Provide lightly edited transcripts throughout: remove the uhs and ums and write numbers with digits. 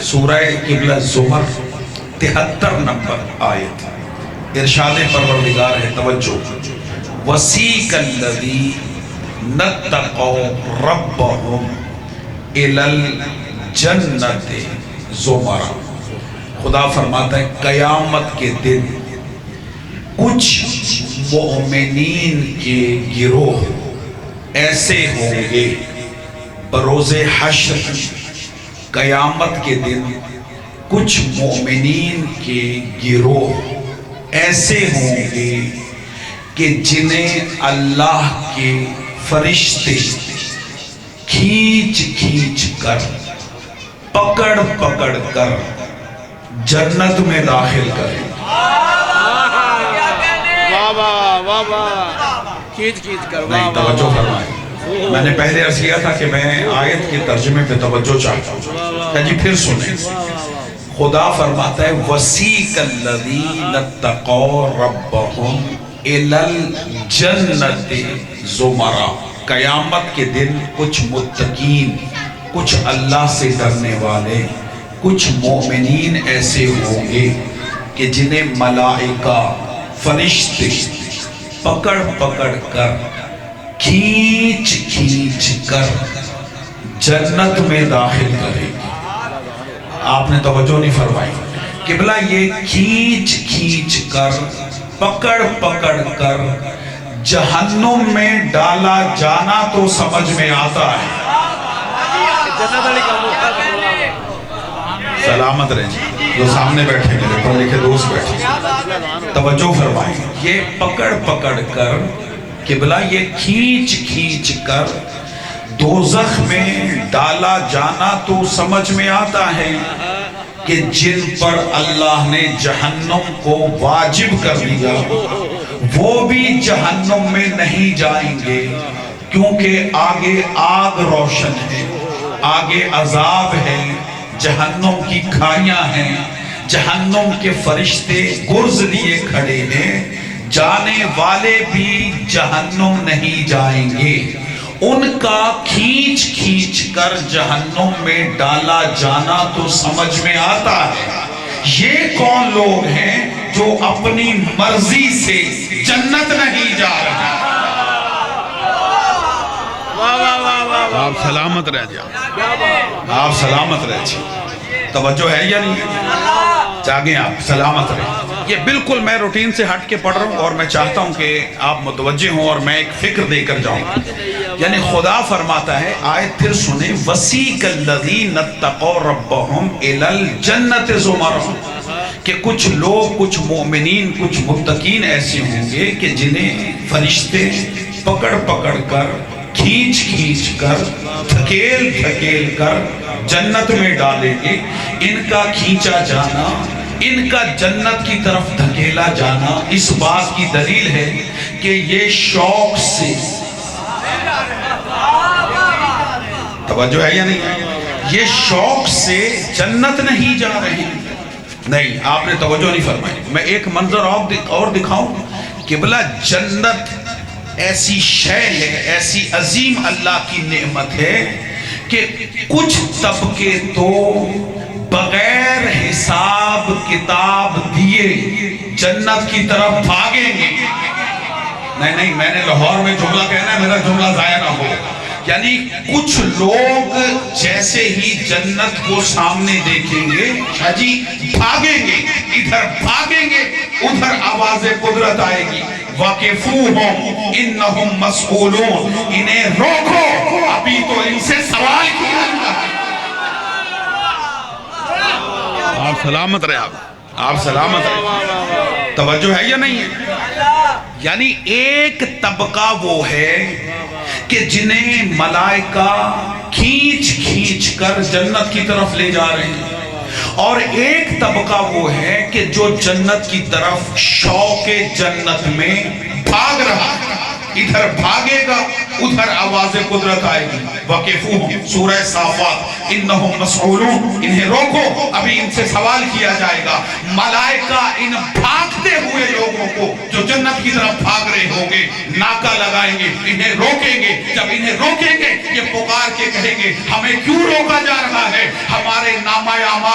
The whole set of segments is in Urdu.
سورہ قبلہ زمر 73 نمبر آیت، ارشاد پروردگار ہے، توجہ، وَسِيقَ الَّذِينَ اتَّقَوْا رَبَّهُمْ إِلَى الْجَنَّةِ زُمَرًا۔ خدا فرماتا ہے قیامت کے دن کچھ مومنین کے گروہ ایسے ہوں گے، بروز حشر قیامت کے دن کچھ مومنین کے گروہ ایسے ہوں گے کہ جنہیں اللہ کے فرشتے کھینچ کھینچ کر، پکڑ پکڑ کر جنت میں داخل کریں۔ نہیں، توجہ فرمائیں، میں نے پہلے عرض کیا تھا کہ میں آیت کے ترجمے پہ توجہ چاہتا ہوں، جی پھر سنیں۔ خدا فرماتا ہے وَسِيقَ الَّذِينَ اتَّقَوْا رَبَّهُمْ إِلَى الْجَنَّةِ زُمَرًا۔ قیامت کے دن کچھ متقین، کچھ اللہ سے ڈرنے والے، کچھ مومنین ایسے ہوں گے کہ جنہیں ملائکہ، فرشتے پکڑ پکڑ کر، کھینچ کھینچ کر جنت میں داخل کرے گی۔ آپ نے توجہ نہیں فرمائی، قبلہ یہ کھینچ کھینچ کر، پکڑ پکڑ کر جہنم میں ڈالا جانا تو سمجھ میں آتا ہے۔ سلامت رہیں جو سامنے بیٹھے میرے پڑھ لکھے دوست بیٹھے، توجہ فرمائیں، یہ پکڑ پکڑ کر، قبلہ یہ کھینچ کھینچ کر دوزخ میں ڈالا جانا تو سمجھ میں آتا ہے کہ جن پر اللہ نے جہنم کو واجب کر دیا وہ بھی جہنم میں نہیں جائیں گے، کیونکہ آگے آگ روشن ہے، آگے عذاب ہے، جہنم کی کھائیاں ہیں، جہنم کے فرشتے گرز لیے کھڑے ہیں، جانے والے بھی جہنم نہیں جائیں گے۔ ان کا کھینچ کھینچ کر جہنم میں ڈالا جانا تو سمجھ میں آتا ہے۔ یہ کون لوگ ہیں جو اپنی مرضی سے جنت نہیں جا رہے؟ آپ سلامت رہ جائیں، آپ سلامت رہ جائیں، توجہ ہے یا نہیں؟ جاگیں، آپ سلامت رہیں۔ یہ بالکل میں روٹین سے ہٹ کے پڑھ رہا ہوں اور میں چاہتا ہوں کہ آپ متوجہ ہوں اور میں ایک فکر دے کر جاؤں۔ یعنی خدا فرماتا ہے، آیت پھر سنیں، وَسِيقَ الَّذِينَ اتَّقَوْا رَبَّهُمْ إِلَى الْجَنَّةِ زُمَرًا، کہ کچھ لوگ، کچھ مومنین، کچھ متقین ایسے ہوں گے کہ جنہیں فرشتے پکڑ پکڑ کر، کھینچ کھینچ کر، دھکیل دھکیل کر جنت میں ڈالیں گے۔ ان کا کھینچا جانا، ان کا جنت کی طرف دھکیلا جانا اس بات کی دلیل ہے کہ یہ شوق سے، توجہ ہے یا نہیں، یہ شوق سے جنت نہیں جا رہے ہیں۔ نہیں، آپ نے توجہ نہیں فرمائی۔ میں ایک منظر اور دکھاؤں، قبلہ جنت ایسی شے ہے، ایسی عظیم اللہ کی نعمت ہے کہ کچھ طبقے تو بغیر حساب کتاب دیے جنت کی طرف بھاگیں گے۔ نہیں، میں نے لاہور میں جملہ کہنا ہے، میرا جملہ ضائع نہ ہو۔ یعنی کچھ لوگ جیسے ہی جنت کو سامنے دیکھیں گے، جی بھاگیں گے، ادھر بھاگیں گے، ادھر آواز قدرت آئے گی، وَقِفُوهُمْ إِنَّهُمْ مَسْئُولُونَ، انہیں روکو، ابھی تو ان سے سوال کیا جائے۔ آپ سلامت رہے، آپ سلامت رہے، توجہ ہے یا نہیں ہے؟ یعنی ایک طبقہ وہ ہے کہ جنہیں ملائکہ کھینچ کھینچ کر جنت کی طرف لے جا رہے ہیں، اور ایک طبقہ وہ ہے کہ جو جنت کی طرف شوق جنت میں بھاگ رہا ہے، ادھر بھاگے گا، ادھر آواز قدرت آئے گی، وَقِفُوهُمْ، سورہ صافات، إِنَّهُمْ مَسْئُولُونَ، انہیں روکو، ابھی ان سے سوال کیا جائے گا۔ ملائکہ ان بھاگتے ہوئے لوگوں کو جو جنت کی طرف بھاگ رہے ہوں گے ناکہ لگائیں گے، انہیں روکیں گے۔ جب انہیں روکیں گے یہ پکار کے کہیں گے، ہمیں کیوں روکا جا رہا ہے؟ ہمارے نامہ اعمال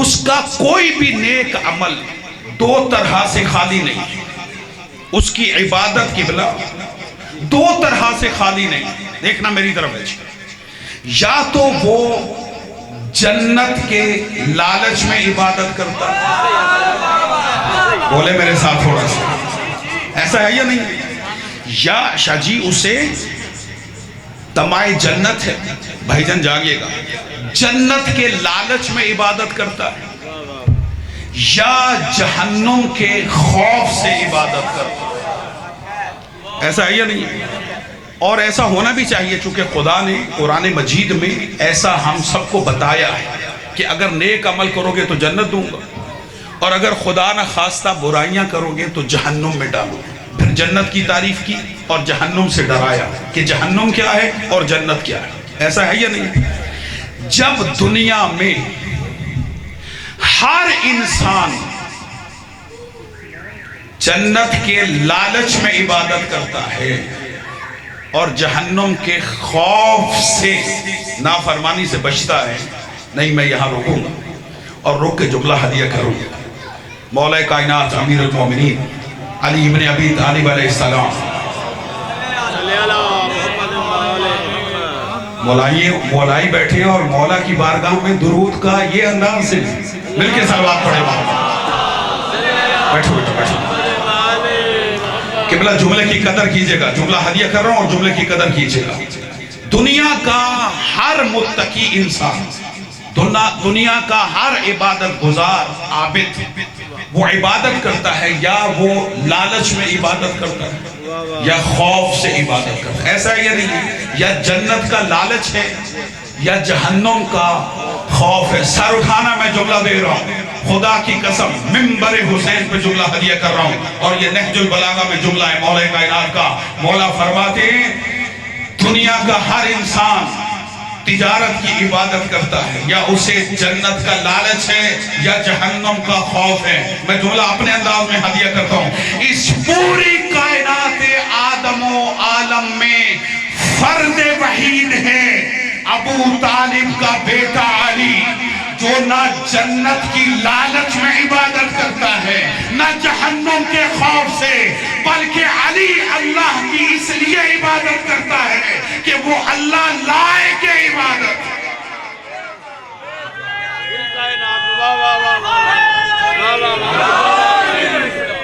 اس کا کوئی بھی نیک عمل دو طرح سے خالی نہیں، اس کی عبادت قبلہ دو طرح سے خالی نہیں. دیکھنا میری طرف ہے، یا تو وہ جنت کے لالچ میں عبادت کرتا ہے، بولے میرے ساتھ تھوڑا سا، ایسا ہے یا نہیں؟ یا شاہ جی اسے تمائے جنت ہے، بھائی جان جاگیے گا، جنت کے لالچ میں عبادت کرتا ہے، یا جہنم کے خوف سے عبادت کرتا ہے. ایسا ہے یا نہیں؟ اور ایسا ہونا بھی چاہیے، چونکہ خدا نے قرآن مجید میں ایسا ہم سب کو بتایا ہے کہ اگر نیک عمل کرو گے تو جنت دوں گا، اور اگر خدا نہ خواستہ برائیاں کرو گے تو جہنم میں ڈالوں گا. پھر جنت کی تعریف کی اور جہنم سے ڈرایا کہ جہنم کیا ہے اور جنت کیا ہے. ایسا ہے یا نہیں؟ جب دنیا میں ہر انسان جنت کے لالچ میں عبادت کرتا ہے اور جہنم کے خوف سے نافرمانی سے بچتا ہے، نہیں میں یہاں رکوں گا اور رک کے جملہ ہدیہ کروں گا. مولا کائنات امیر المومنین علی ابن ابی طالب علیہ السلام، مولائی بیٹھے ہیں اور مولا کی بارگاہ میں درود کا یہ انداز سے مل کے صلوات پڑھے. بیٹھو بیٹھو بیٹھو. قبلہ جملے کی قدر کیجئے گا، جملہ ہدیہ کر رہا ہوں اور جملے کی قدر کیجئے گا. دنیا کا ہر متقی انسان، دنیا کا ہر عبادت گزار عابد، وہ عبادت کرتا ہے یا وہ لالچ میں عبادت کرتا ہے یا خوف سے عبادت کرتا ہے. ایسا ہے یا نہیں؟ یا جنت کا لالچ ہے یا جہنم کا خوف ہے. سر اٹھانا، میں جملہ دے رہا ہوں، خدا کی قسم منبر حسین پہ جملہ ہدیہ کر رہا ہوں، اور یہ نہج البلاغہ میں جملہ ہے مولا کائنات کا. مولا فرماتے ہیں دنیا کا ہر انسان تجارت کی عبادت کرتا ہے یا اسے جنت کا لالچ ہے یا جہنم کا خوف ہے. میں جملہ اپنے انداز میں ہدیہ کرتا ہوں. اس پوری کائنات آدم و عالم میں فرد وحید ہے ابو طالب کا بیٹا علی، جو نہ جنت کی لالچ میں عبادت کرتا ہے نہ جہنم کے خوف سے، بلکہ علی اللہ کی اس لیے عبادت کرتا ہے کہ وہ اللہ لائے کے عبادت. واہ واہ واہ واہ واہ واہ واہ.